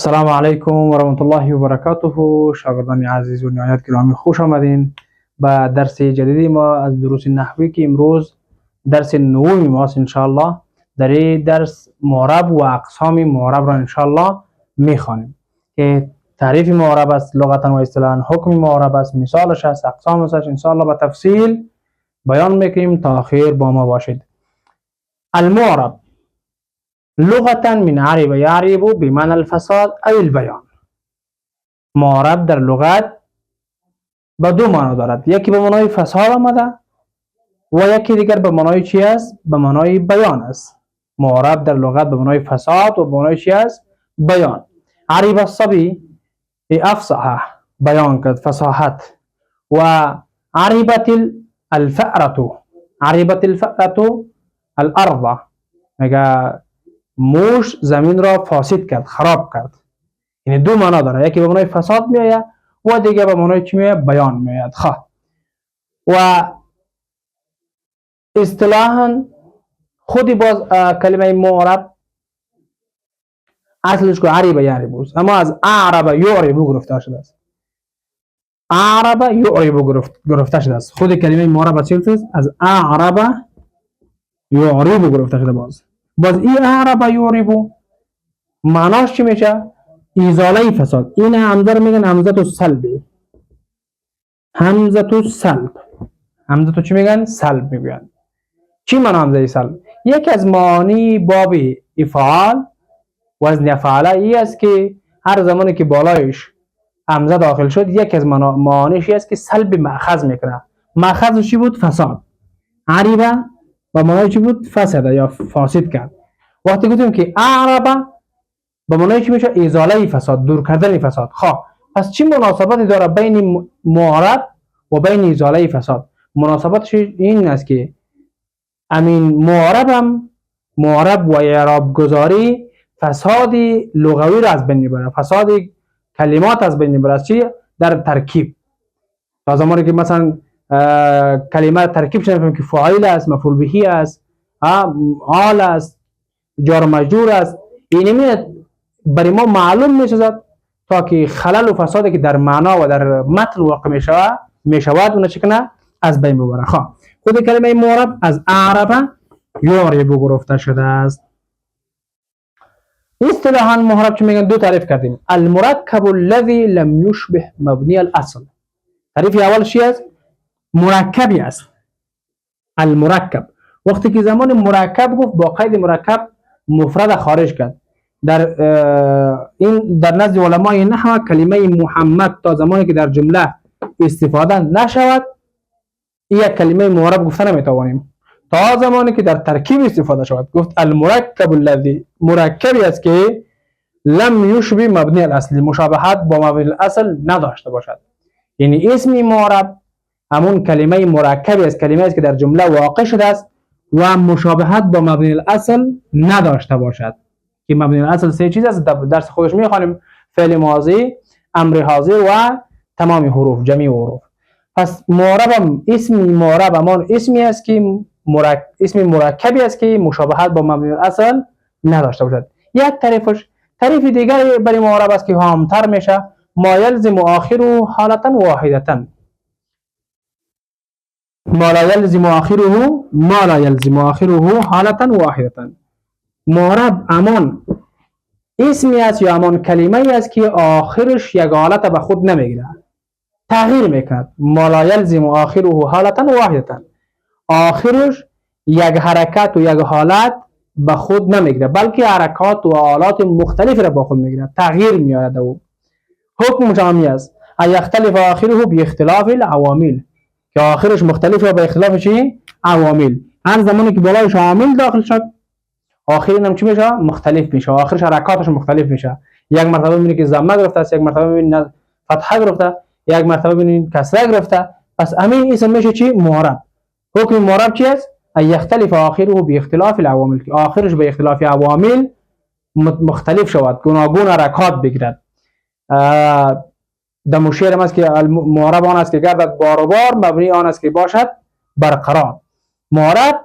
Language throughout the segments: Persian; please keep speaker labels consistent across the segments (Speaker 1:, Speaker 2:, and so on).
Speaker 1: السلام علیکم و رحمت الله و برکاته. شاگردان عزیز و نهایت گرامی، خوش آمدین به درس جدیدی ما از دروس نحوی که امروز درس نومی ماست. انشاءالله در این درس معرب و اقسام معرب را انشاءالله میخوانیم که تعریف معرب است لغتا و اصطلاحا، حکم معرب است، مثالش است، اقسامش است. انشاءالله به تفصیل بیان میکنیم تا آخر با ما باشید. المعرب لغتا من عرب یعرب بمعنى الفساد او البیان. معرب در لغت به دو معنا دارد، یکی به معنای فساد آمده و یکی دیگر به معنای چی است؟ به معنای بیان است. معرب در لغت به معنای فساد و به معنای چی است؟ بیان. عرب الصبی افصح، بیان کرد، فصاحت. و عربت الفأرة، عربت الفأرة الارض، میگه موش زمین را فاسد کرد، خراب کرد. یعنی دو معنا داره، یکی به معنای فساد میآید و دیگه به معنای چی میآید؟ بیان میآید. و اصطلاحاً خودی باز کلمه معرب اصلش که عرب یعرب است، اما از اعرب یعرب گرفته شده است. اعرب یعرب گرفته شده است. خود کلمه معرب از اعرب یعرب گرفته شده. باز این اعرب یعرب معناش چی میشه؟ ازاله فساد. این همزه رو میگن همزه السلب. همزه السلب، همزه تو چی میگن؟ سلب میگن. چی معنی همزه سلب؟ یکی از معانی باب افعال، وزن افعاله، ای است که هر زمانی که بالایش همزه داخل شد، یکی از معانیش است که سلب مأخذ میکنه. مأخذ چی بود؟ فساد. عربه و معنی چی بود؟ فساد یا فاسد کرد. وقتی گفتیم که اعربه به معنی چی میشه؟ ازاله فساد، دور کردن فساد. پس چی مناسبتی داره بین معرب و بین ازاله فساد؟ مناسبتش این است که امین معرب و اعراب گذاری فساد لغوی را از بین میبره، فساد کلمات از بین میبره. چی؟ در ترکیب. تا زمانی که مثلا کلمه ترکیب شده که فاعل است، مفعول به است، حال است، جار مجرور است، این برای ما معلوم میشود تا که خلل و فسادی که در معنا و در متن واقع میشود اون چکنه از بین ببره. خود کلمه معرب از اعرب یعرب گرفته شده است. اصطلاحاً معرب چی میگن؟ دو تعریف کردیم. المرکب الذي لم يشبه مبنی الاصل. تعریف اول چی است؟ مرکبی است. المرکب وقتی که زمان مرکب گفت با قید مرکب مفرد خارج کرد. در نزد علمای نحو کلمه محمد تا زمانی که در جمله استفاده نشود یک کلمه معرب گفته نمیتوانیم، تا زمانی که در ترکیب استفاده شود. گفت المرکب الذی، مرکبی است که لم یشبه مبنی الاصل، مشابهت با مبنی الاصل نداشته باشد. یعنی اسم معرب همون کلمه مرکبی است، کلمه است که در جمله واقع شده است و مشابهت با مبنی الاصل نداشته باشد. که مبنی الاصل سه چیز است، درس خودش میخوانیم: فعل ماضی، امر حاضر و تمام حروف، جمعی حروف. پس معرب، اسم معرب همان اسمی است که اسم مرکبی است که مشابهت با مبنی الاصل نداشته باشد. یک تعریف دیگر برای معرب است که عامتر میشه: ما یلزم آخره حالتا واحدتا. ما لا یلزم آخره حالتا واحدتا. معرب همان اسمی است یا همان کلمه است که آخرش یک حالت به خود نمیگیره، تغییر میکند. ما لا یلزم آخره حالتا واحدتا، آخرش یک حرکت و یک حالت به خود نمیگیره، بلکه حرکات و حالات مختلف را با خود میگیره، تغییر میآید. او حکم جامع است: یختلف آخره باختلاف العوامل، که آخرش مختلفه با اختلاف چی؟ عوامل. هر زمانی که بالایش عامل داخل شد آخرین هم چی میشه؟ مختلف میشه، آخرش حرکاتش مختلف میشه. یک مرتبه میبینی که ضمه گرفته است، یک مرتبه میبینی فتحه گرفته، یک مرتبه میبینی کسره گرفته. پس همین اسم میشه چی؟ معرب. حکم معرب چی است؟ یختلف آخره باختلاف العوامل، که آخرش به اختلاف عوامل مختلف شود، گوناگون حرکات بگیرد. در مشیر هم است که معرب آن است که گردد بار و بار، مبنی آن است که باشد برقرار. معرب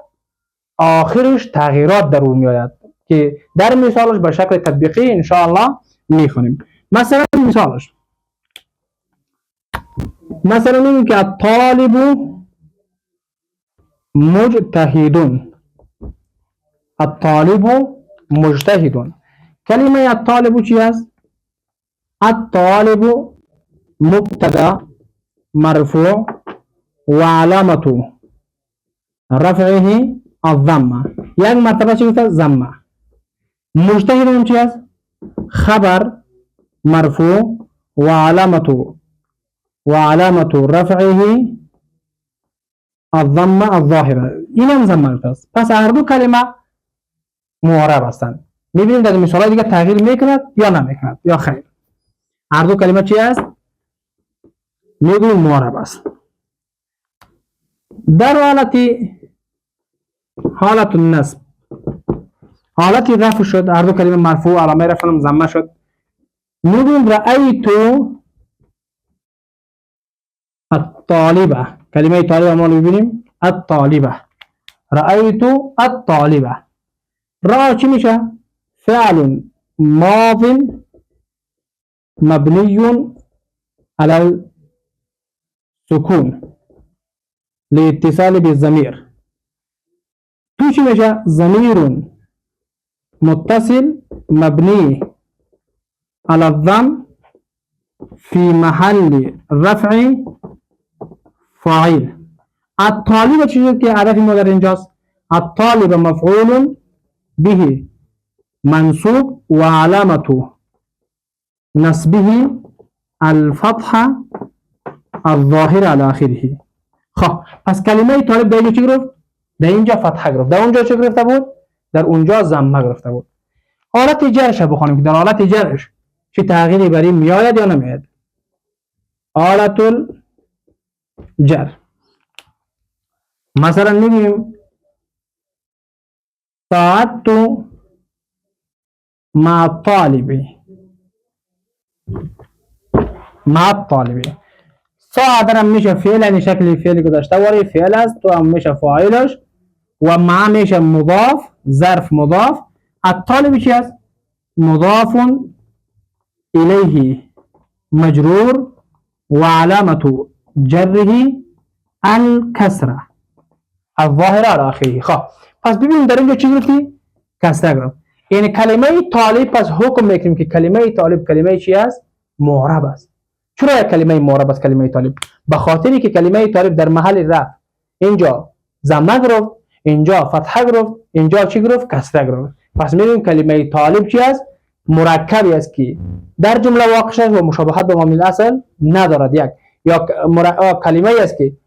Speaker 1: آخرش تغییرات در او میآید که در مثالش به شکل تطبیقی ان شاء الله میخونیم. مثلا مثالش، مثلا میگیم که الطالب مجتهدون. الطالب مجتهدون. کلمه الطالب چی است؟ الطالب مبتدا مرفوع و علامة رفعه الضمه. یک مرتبه چی گفت؟ ضمه. مجتهدون چی است؟ خبر مرفوع و علامة رفعه الضمه الظاهره. این هم ضمه است. پس هر دو کلمه معرب هستند. میبینید در مثال دیگه تغییر میکند یا نمیکند یا خیر. هر دو کلمه چی است؟ میگوییم معرب است. در حالت النصب، حالتی رفع شد، هر دو کلمه مرفوع، علامه رفع هم ضمه شد. میگوییم رأیت الطالبه. کلمه طالبه ما ببینیم، الطالبه. رأیت الطالبه. را چی میشه؟ فعل ماض مبني على السكون لاتصال بالضمير. تو چی میشه؟ ضمیر متصل مبني على الضم في محل رفع فاعل. الطالب چیزی که عرفی ما در اینجاست؟ الطالب مفعول به منصوب و علامة نصبه الفتحة الظاهر على آخره. خب پس کلمه طالب در اینجا چی گرفت؟ در اینجا فتحه گرفت. در اونجا چی گرفته بود؟ در اونجا ضمه گرفته بود. حالت جرش بخونیم که در حالت جرش چه تغییری بر این میآید یا نمیآید. حالت الجر، مثلا میگیم قعدت مع الطالب. مع الطالب صاعدا هم میشه فعل، یعنی شکل فعل گذاشته ولی فعل است، تو هم میشه فاعلش و مع میشه مضاف، ظرف مضاف. الطالب چی است؟ مضاف الیه مجرور و علامة جره الکسره الظاهره على آخره. خب پس ببینیم در اینجا چی گرفتی؟ کسره گرفت. یعنی کلمه طالب پس حکم میکنیم که کلمه طالب کلمه چی است؟ معرب است. چرا یک کلمه معرب است کلمه طالب؟ به خاطری که کلمه طالب در محل رفع اینجا ضمه گرفت، اینجا فتحه گرفت، اینجا چی گرفت؟ کسره گرفت. پس میگیم کلمه طالب چی است؟ مرکبی است که در جمله واقع شد و مشابهت به مامیل اصل ندارد. یک یا کلمه است که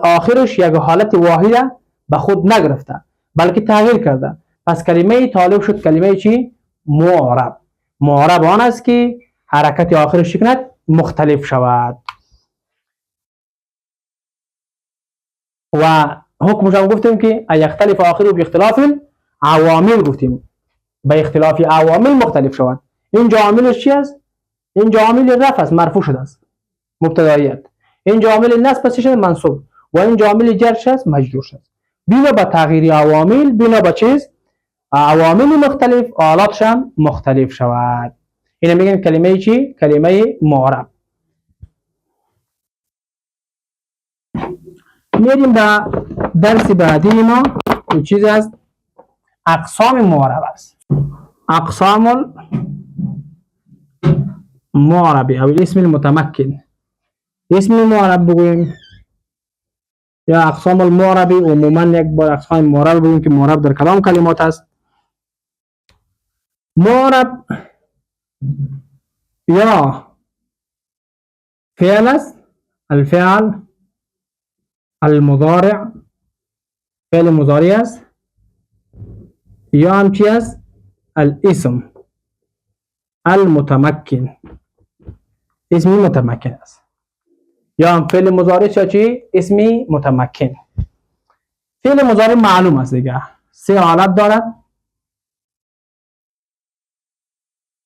Speaker 1: آخرش یک حالت واحده به خود نگرفته بلکه تغییر کرده. پس کلمه طالب شد کلمه چی؟ معرب. معرب آن است که حرکت آخرش کند مختلف شود. و حکمش هم گفتیم که یختلف آخر به اختلاف عوامل، گفتیم به اختلاف عوامل مختلف شود. این عاملش چی است؟ این عامل رفع است، مرفوع شده است، مبتداییت. این عامل نصب است، منصوب. و این عامل جر است، مجرور است. بنا به تغییر عوامل، بنا به چیز عوامل مختلف، آلاتش هم مختلف شود. اینو میگن کلمه چی؟ کلمه معرب. میریم به درس بعدی ما. این چیز است اقسام معرب است. اقسام المعرب او الاسم المتمکن. اسم معرب بگوییم یا اقسام المعرب. عموما یک بار اقسام معرب بگوییم که معرب در کلام کلمات است. معرب یا فعل است، الفعل المضارع، فعل مضارع است. یا هم چی است؟ الاسم المتمکن، اسمی متمکن است. یا هم فعل مضارع یا چی؟ اسمی متمکن. فعل مضارع معلوم است دیگه، سه حالت دارد: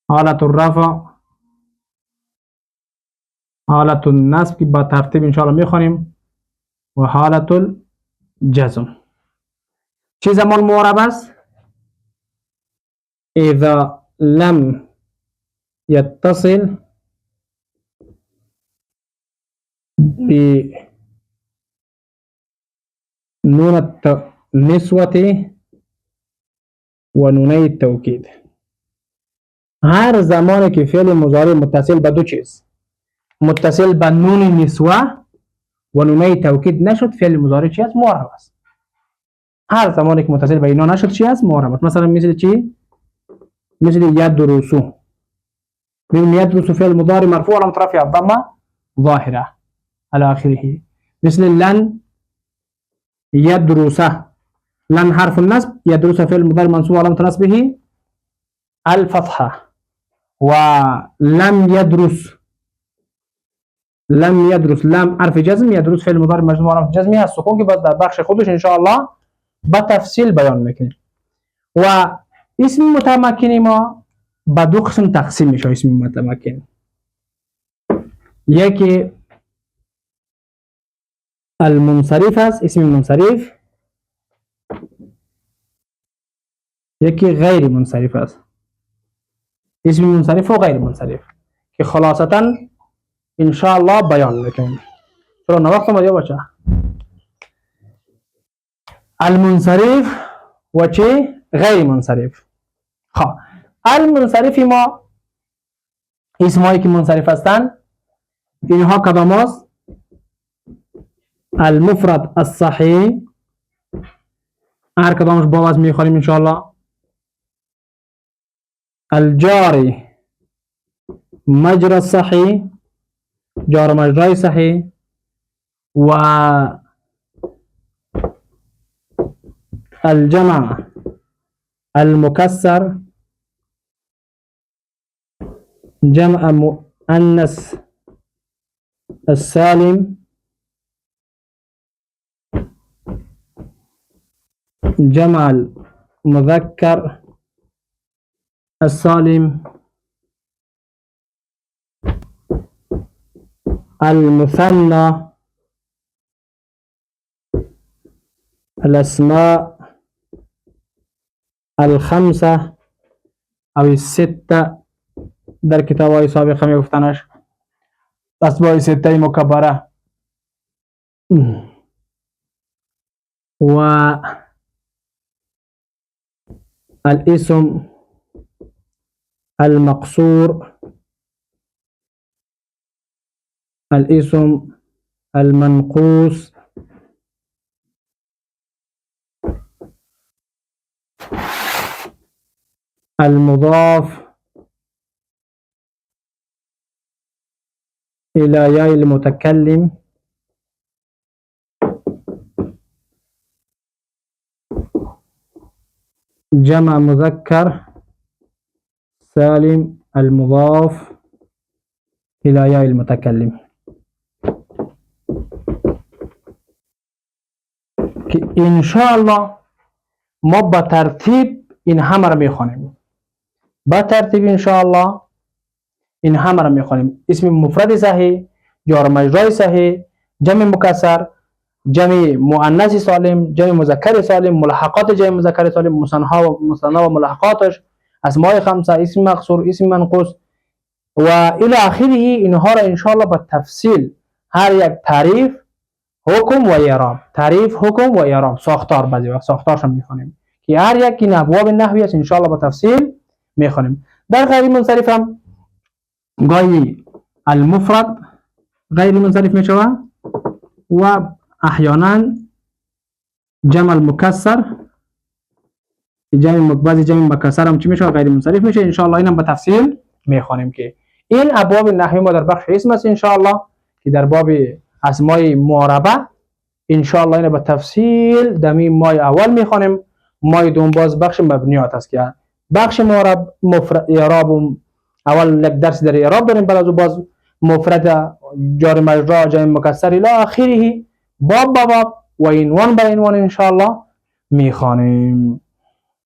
Speaker 1: حالت الرفع، حالت النصب که با ترتیب انشاءالله میخوانیم و حالت الجزم. چه زمان معرب است؟ اذا لم يتصل بنون النسوة ونوني التوكيد. هر زمانی که فعل مضارع متصل به دو چیز، متصل به نون نسوه و نونه توکید نشد، فعل مضارع چی است؟ معرب است. هر زمانی که متصل به اینا نشد چی است؟ معرب است. مثلا مثل چی؟ مثل یدرسو. ببین یدرسو فعل مضارع مرفوع علامة رفعه الضمه ظاهره على آخره. مثل لن يدرسه، لن حرف النصب، يدرس فعل مضارع منصوب علامة نصبه الفتحة. ولم يدرس، لم يدرس لم حرف جزم، يدرس فعل مضارع مجزوم علامة جزمه السکون که باز در بخش خودش ان شاء الله با تفصیل بیان میکنیم. و اسم متمکن ما به دو قسم تقسیم میشه. اسم متمکن یکی المنصرف است، اسم منصرف، یکی غیر منصرف است، اسم منصرف و غیر منصرف که خلاصتا ان شاء الله بیان میکنیم. چرا نوقت ما بچه المنصرف و چه غیر منصرف. خب المنصرف ما اسمایی که منصرف هستند اینها کدام است؟ المفرد الصحیح، هر کدامش با وزن میخوانیم ان شاء الله. الجاری مجرى الصحيح، جار مجرى صحيح. و الجمع المكسر، جمع مؤنث السالم، جمع المذكر السالم، المثنى، الأسماء الخمسة أو الستة در کتاب های سابقه می گفتنش اسماء سته مکبره. و الاسم المقصور، الاسم المنقوص، المضاف إلى ياء المتكلم، جمع مذكر سالم المضاف إلى ياء المتكلم. إن شاء الله ما بترتیب این همه را میخوانیم، با ترتیب ان شاء الله این همه را میخوانیم. اسم مفرد صحیح، جار مجرور صحیح، جمع مکسر، جمع مؤنث سالم، جمع مذکر سالم، ملحقات جمع مذکر سالم، مثنی و ملحقاتش، اسماء خمسه، اسم مقصور، اسم منقوص و الی آخره. اینها را ان شاء الله به تفصیل هر یک تعریف، حکم و اعراب، تعریف، حکم و اعراب، ساختار، بعضی وقت ساختارش هم میخوانیم که هر یک این ابواب نحوی است ان شاء الله به تفصیل میخوانیم. در غیر منصرف هم گاهی المفرد غیر منصرف میشود و احیانا جمع المکسر، بعضی جمع مکسر هم چی میشه؟ غیر منصرف میشه. ان شاء الله اینم به تفصیل میخوانیم که این ابواب نحوی ما در بخش اسم است ان شاء الله که در باب اسماء معربه ان شاء الله اینو به تفصیل دمی ماه اول میخوانیم. ماه دوم باز بخش مبنیات است که بخش معرب مفرد اعراب اول یک درس در اعراب داریم، بعد از باز مفرد، جار مجرور، جمع مکسر الی آخره، باب باب و عنوان به عنوان ان شاء الله میخوانیم.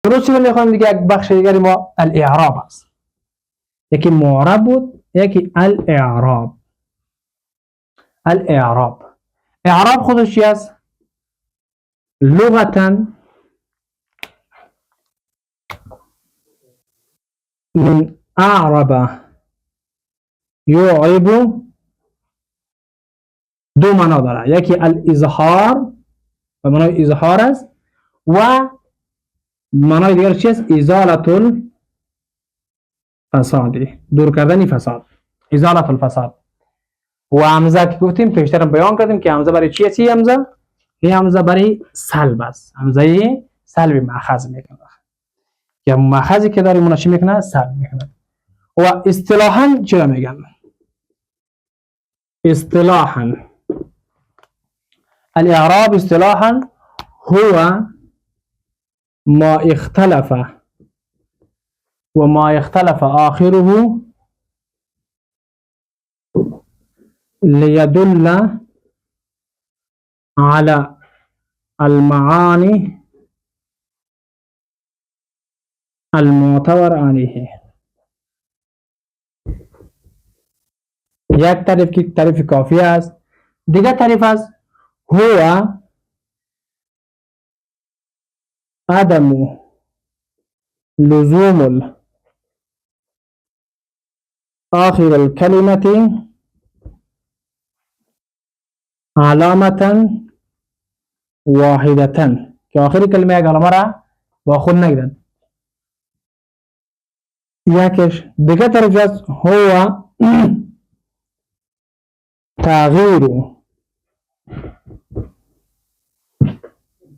Speaker 1: درستی رو میخوانیم دیگه. یک بخش دیگری ما الاعراب است، یکی معرب بود یکی الاعراب. الاعراب، اعراب خودش چی است؟ لغتا من اعرب یعرب دو معنا داره، یکی الاظهار و معنای اظهار است و معنای دیگر چی است؟ ازالة الفساد، دور کردن فساد، ازالة الفساد. و همزه که گفتیم پیشتر بیان کردیم که همزه برای چی است؟ این همزه برای سلب است، همزه سلب مأخذ میکنه، یا مأخذی که داریم اون چی میکنه؟ سلب میکنه. و اصطلاحا چرا میگن؟ اصطلاحا الاعراب اصطلاحا هو ما اختلف وما اختلف آخره ليدل على المعاني المعتبر عليه. یک تعریف کافی است. دیگر تعریف است هو عدم لزوم آخر الكلمة علامة واحدة، که آخر کلمه یک علامه را با خود نگیرد. یکش دیگر تعریف است هو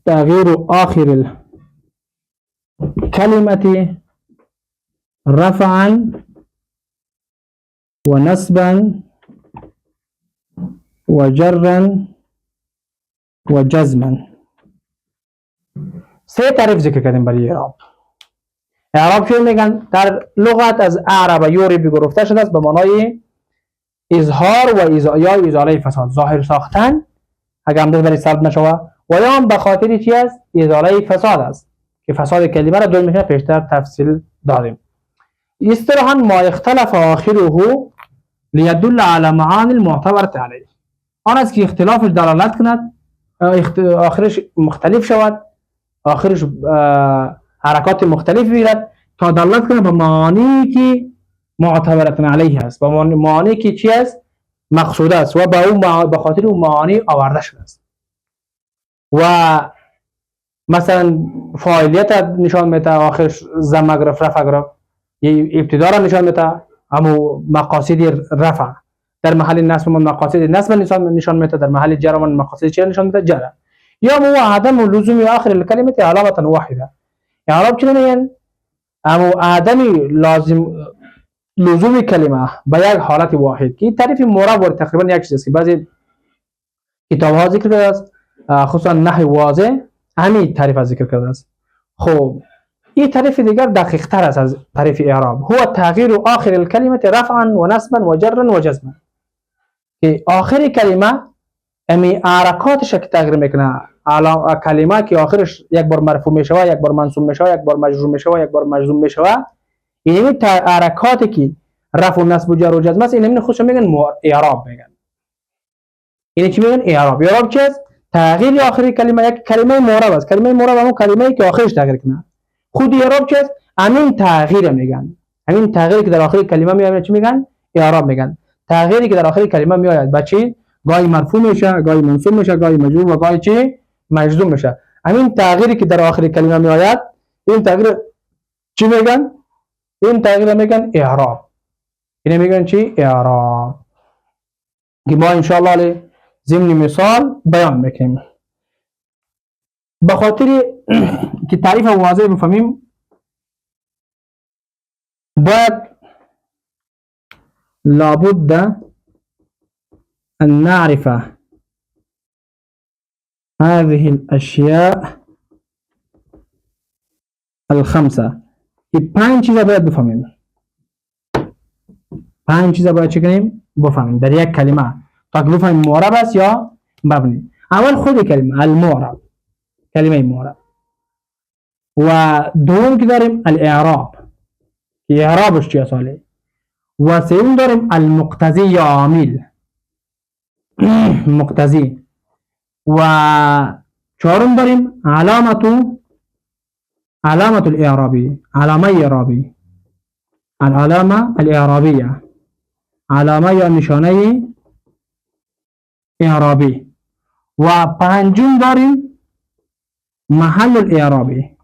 Speaker 1: تغییر آخر الكلمة رفعا ونصبا وجرا وجزما. سه تعریف ذکر کردیم برای اعراب. اعراب چون میگن در لغت از اعرب یعرب گرفته شده است به معنای اظهار و یا ازاله فساد، ظاهر ساختن اگر هم برای سلب نشوه، و یا هم به خاطر چی است؟ ازاله فساد است که فساد کلمه را دو میشه پیشتر تفصیل دادیم. اصطلاحا ما اختلف آخره لیدل علی معانی المعتبرة علیه، آن است که اختلافش دلالت کند، آخرش مختلف شود، آخرش حرکات مختلف بگیرد تا دلالت کنه به معانی که معتبرة علیه است، به معانی که چی است؟ مقصود است و به خاطر اون معانی آورده شده است. و مثلا فاعلیت نشان میده، آخرش ضمه گرفت، رفع گرفت، ابتدا را نشان میده، همو مقاصد رفع، در محل نصب من مقاصد نصب نشان میده، در محل جر من مقاصد چی نشان میده؟ جر. یا مو عدم لزوم آخر الکلمه علامه واحده. اعراب چی میگن؟ همو عدم لزوم کلمه به یک حالت واحد، که تعریف معرب و تقریبا یک چیز است که بعضی کتاب ها ذکر کرده است، خصوصا نحو واضح همین تعریف ذکر کرده است. خب این تعریف دیگر دقیق تر است از تعریف اعراب. هو تغییر آخر الکلمه رفعا و نصبا و جرا و جزما، که آخر کلمه امی حرکاتش که تغییر میکنه، کلمه که آخرش یک بار مرفوع میشه، یک بار منصوب میشه، یک بار مجرور میشه، یک بار مجزوم میشه، این حرکاتی که رفع و نصب و جر و جزم است، این خودش میگن اعراب میگن. این چی میگن؟ اعراب. اعراب چی است؟ تغییر آخری کلمه. یک کلمه معرب است، کلمه معرب همون کلمه‌ای که آخرش تغییر کنه. خود اعراب چی است؟ همین تغییر میگن، همین تغییری که در آخر کلمه میاد چی میگن؟ اعراب میگن. تغییری که در آخر کلمه میاد بچی گاهی مرفوع میشه، گاهی منصوب میشه، گاهی مجرور و گاهی چی مجزوم میشه. همین تغییری که در آخر کلمه میاد، این تغییر چی میگن؟ این تغییر میگن اعراب. این میگن چی؟ اعراب. که ما ان شاء الله ضمن مثال بیان میکنیم. به خاطر که تعریف واضح بفهمیم باید لابد ان نعرف هذه الاشياء الخمسه. این پنج چیز باید بفهمیم. پنج چیز باید چه کنیم؟ بفهمیم در یک کلمه تا که بفهمیم معرب است یا مبنی. اول خود کلمه المعرب، کلمه معرب، و دوم که داریم الاعراب، اعرابش چی اصله، و سوم داریم المقتضی یا عامل مقتضی، و چهارم داریم علامت الاعرابی، علامه اعرابی، العلامه الاعرابیه، علامه یا نشانه اعرابی. و پنجم داریم محل الاعرابی.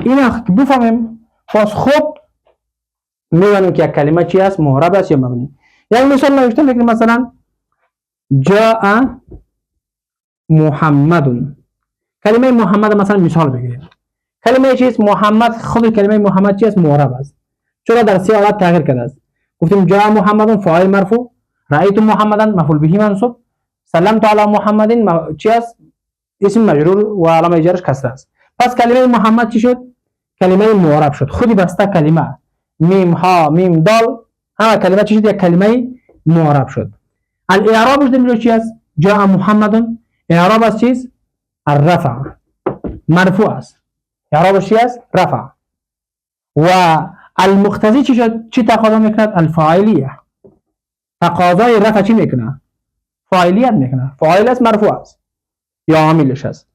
Speaker 1: اینا که بفهمیم باز خوب می‌دانیم که یک کلمه چی است، معرب است یا مبنی. یک مثال نوشته میگیم مثلا جاء محمد. کلمه محمد مثلا مثال بگیریم. کلمه چیست محمد، خود کلمه محمد چی است، معرب است. چرا در سه حالت تغییر کرده است. گفتیم جاء محمد فاعل مرفوع، رأیت محمدا مفعول به منصوب، سلمت علی محمد چی است، اسم مجرور و علامه جرش کسره است. پس کلمه محمد چی شد؟ کلمه معرب شد. خودی بسته کلمه میم ها میم دال همه کلمه چی شد؟ یک کلمه معرب شد. الاعرابش در چی است؟ جاء محمد اعراب است چیست؟ الرفع، مرفوع است. اعرابش چی است؟ رفع. و المقتضی چی شد؟ چی تقاضا میکند؟ الفاعلیه. تقاضای رفع چی میکنه؟ فاعلیت میکنه. فاعل است، مرفوع است یا عاملش است.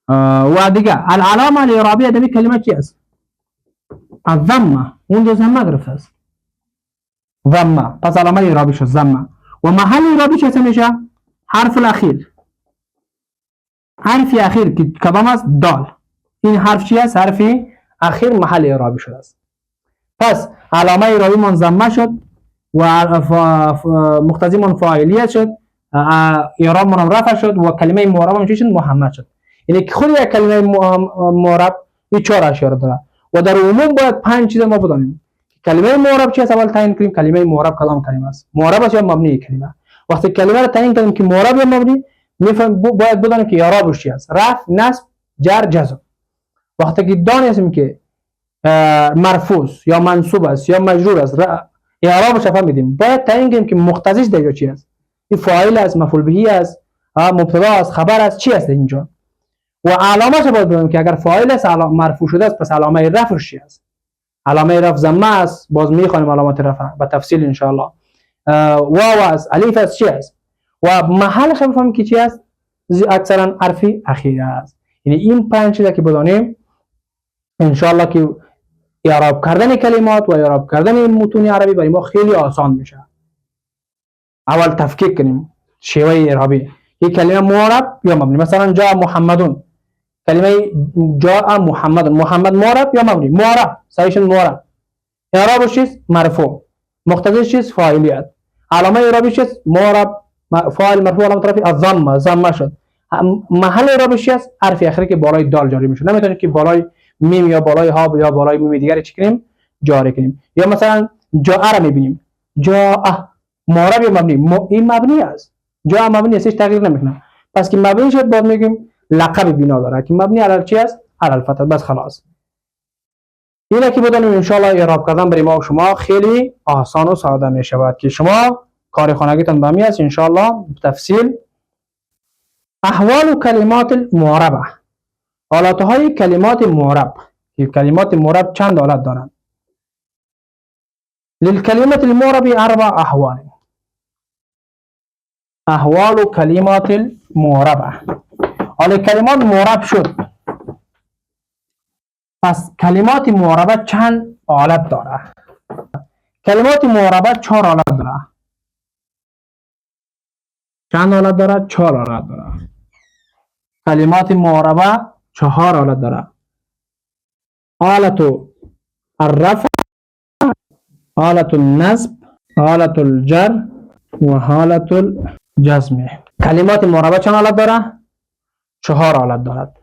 Speaker 1: و دیگه العلامه الاعرابیه در کلمه چی است؟ الضمه. اون ضمه گرفته است. ضمه. پس علامه اعرابی شد ضمه. و محل اعرابی چه میشه؟ حرف الاخیر. حرف اخیر که کدام است؟ دال. این حرف چی است؟ حرف اخیر محل اعرابی شده است. پس علامه اعرابی من ضمه شد و مقتضی من فاعلیت شد، اعراب من رفع شد و کلمه معرب من چی شد؟ محمد شد. یعنی خود یک کلمه معرب این چهار اشاره داره و در عموم باید پنج چیز ما بدانیم. کلمه معرب چی است؟ اول تعیین کنیم کلمه معرب کدام کلمه است، معرب است یا مبنی کلمه. وقتی کلمه رو تعیین کنیم که معرب یا مبنی، باید بدانیم که اعرابش چی است، رفع، نصب، جر، جزم. وقتی که دانیم که مرفوع یا منصوب است یا مجرور است، اعرابش فهمیدیم، باید تعیین کنیم که مقتضیش در اینجا چی است. این فاعل است، مفعول به است، مبتدا است، خبر است، چی است اینجا. و علامه‌اش باید بدونیم که اگر فاعل است مرفوع شده است، پس علامه رفعش چی است. علامه رفع ضمه است، باز میخوانیم علامات رفع به تفصیل ان شاء الله. واو است، الف است، چی است. و محلش بفهمیم که چی است، اکثرا حرف اخیر است. یعنی این پنج چیزا که بدانیم ان شاء الله که اعراب کردن کلمات و اعراب کردن متون عربی برای ما خیلی آسان میشه. اول تفکیک کنیم شیوه اعرابی. یک کلمه معرب یا مبنی. مثلا جاء محمدون، کلمه جاء محمد، محمد معرب یا مبنی؟ معرب، صحیحش معرب. اعرابش چیست؟ مرفوع. مقتضیش چیست؟ فاعلیت. علامه اعرابش چیست؟ معرب، فاعل مرفوع علامت رفع الضمه، ضمه شد. محل اعرابش چیست؟ حرف اخری که بالای دال جاری میشه. نمیتونیم که بالای میم یا بالای ها یا بالای میم دیگری چی کنیم؟ جاری کنیم. یا مثلا جاء را میبینیم، جاء معرب یا مبنی؟ این مبنی است. جاء مبنی استش تغییر نمیکنه. پس که مبنی شد بعد میگیم لقب بنا داره که مبنی علی چی است؟ علی الفتح. بس خلاص. اینا که بدانیم ان شاء الله اعراب کردن برای ما و شما خیلی آسان و ساده می شود که شما کار خانگیتون به می است ان شاء الله تفصیل. احوال کلمات المعربه، حالتهای کلمات معرب. که کلمات معرب چند حالت دارند؟ للكلمه المعربه اربع احوال. احوال کلمات المعربه. حالا کلمات معرب شد، پس کلمات معربه چند حالت داره؟ کلمات معربه چهار حالت داره. چند حالت داره؟ چهار حالت داره. کلمات معربه چهار حالت داره. حالت الرفع، حالت النصب، حالت الجر و حالت الجزم. کلمات معربه چند حالت داره؟ چهار حالت دارد.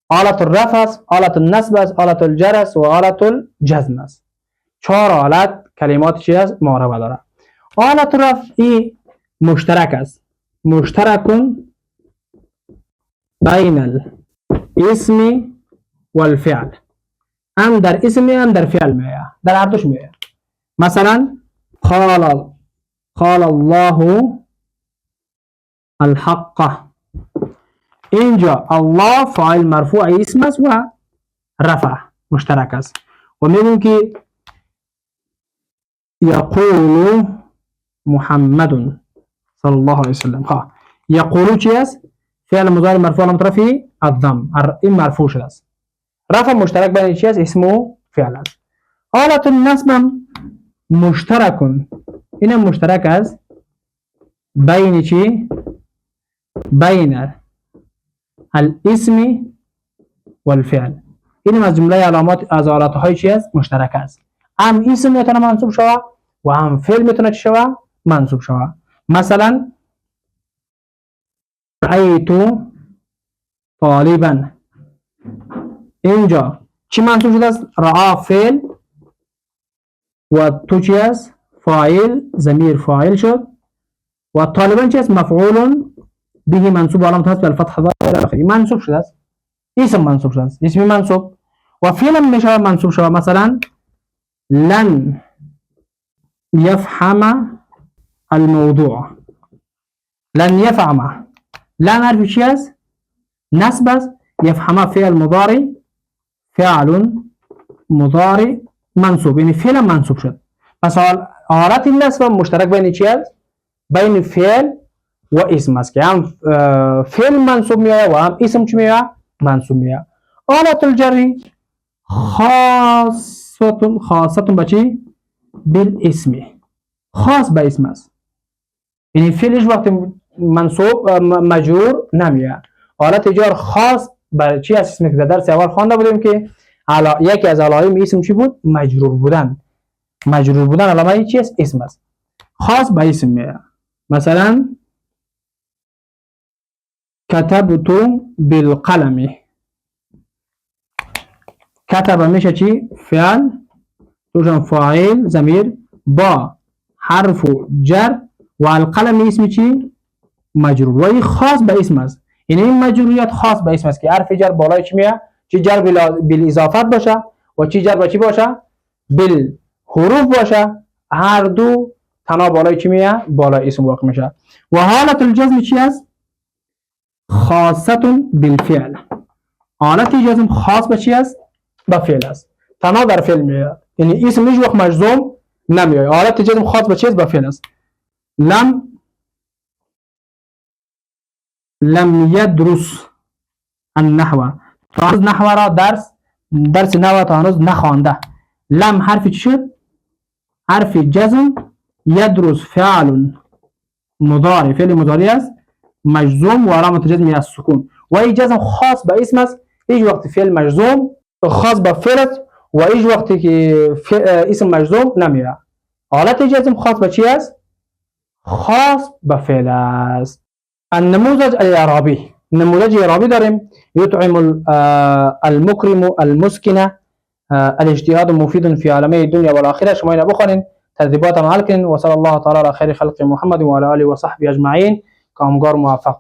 Speaker 1: حالت الرفع است، حالت النصب است، حالت الجر است و حالت الجزم است. چهار حالت کلمات چی است؟ معربه داره. حالت الرفع مشترک است. مشترک بین الاسم والفعل. هم در اسم هم در فعل میه، در هر دوش میه. مثلا قال الله الحق. اینجا الله فاعل مرفوع اسم است و رفع مشترک است. و میگیم که یقول محمد صلی الله علیه وسلم. یقول چی است؟ فعل مضارع مرفوع علامت رفعه الضم، این مرفوع شده است. رفع مشترک بین چی است؟ اسم و فعل است. حالت النصب مشترکون، این مشترک است بین چی؟ بین الاسم والفعل. این از جمله علامات از حالتهای چی است؟ مشترک است. هم اسم میتونه منصوب شوه و هم فعل میتونه چی شوه؟ منصوب شوه. مثلا رأیت طالبا، اینجا چی منصوب شده است؟ رعا فعل و تو چی است؟ فاعل، ضمیر فاعل شد و طالبا چی است؟ مفعول به منصوب علامت هست بالفتحه ظاهره آخری، منصوب شده است. اسم منصوب شده است، اسم منصوب و فعل میشه منصوب شده. مثلا لن يفهم الموضوع، لن يفهم، لن حرف چی است؟ نصب است. يفهم فعل مضارع، فعل مضارع منصوب، یعنی فعل منصوب شد. پس حالت نصب مشترک بین چی است؟ بین فعل و اسم است که هم فعل منصوب میآید و هم اسم چی میآید؟ منصوب میآید. حالت الجر خاصة بچی؟ بالاسم، خاص به اسم است، یعنی فعلش وقتی منصوب مجرور نمیآید. حالت جر خاص برای چی است؟ اسمی که در درس اول خوانده بودیم که یکی از علائم اسم چی بود؟ مجرور بودن. مجرور بودن علامه چی است؟ اسم است، خاص به اسم میآید. مثلا كتبت بالقلم، کتب میشه چی؟ فعل، توشن فاعل ضمیر با حرف جر و القلم اسم چی؟ مجرور و این خاص به اسم است. یعنی این مجروریت خاص به اسم است که حرف جر بالای چی میاد؟ چی جر بالاضافت باشه و چی جر با چی باشه؟ بالحروف باشه. هر دو تنها بالای چی میاد؟ بالای اسم واقع میشه. و حالت الجزم چی است؟ خاصة بالفعل، حالت جزم خاص به چی است؟ به فعل است، تنها در فعل میاد، یعنی اسم هیچ وقت مجزوم نمیاد. حالت جزم خاص به چی است؟ به فعل است. لم يدرس النحو، تا هنوز نحو را درس نحو تا هنوز نخوانده. لم حرف چی شد؟ حرف جزم، يدرس فعل مضارع، فعل مضارع است مجزوم و علامت جزم از سکون و این جزم خاص به اسم است. هیچ وقت فعل مجزوم خاص به فعل است و هیچ وقتی که اسم مجزوم نمیاد. حالت جزم خاص به چی است؟ خاص به فعل است. النموذج الاعرابی، نموذج اعرابی داریم. یطعم المکرم المسکن الاجتهاد مفید فی عالمه الدنیا والآخره. شما اینو بخونین، تدریبات عمل کنین و صلی الله تعالی علی خیر خلق محمد و علی آله و صحبه اجمعین. کامگار موفق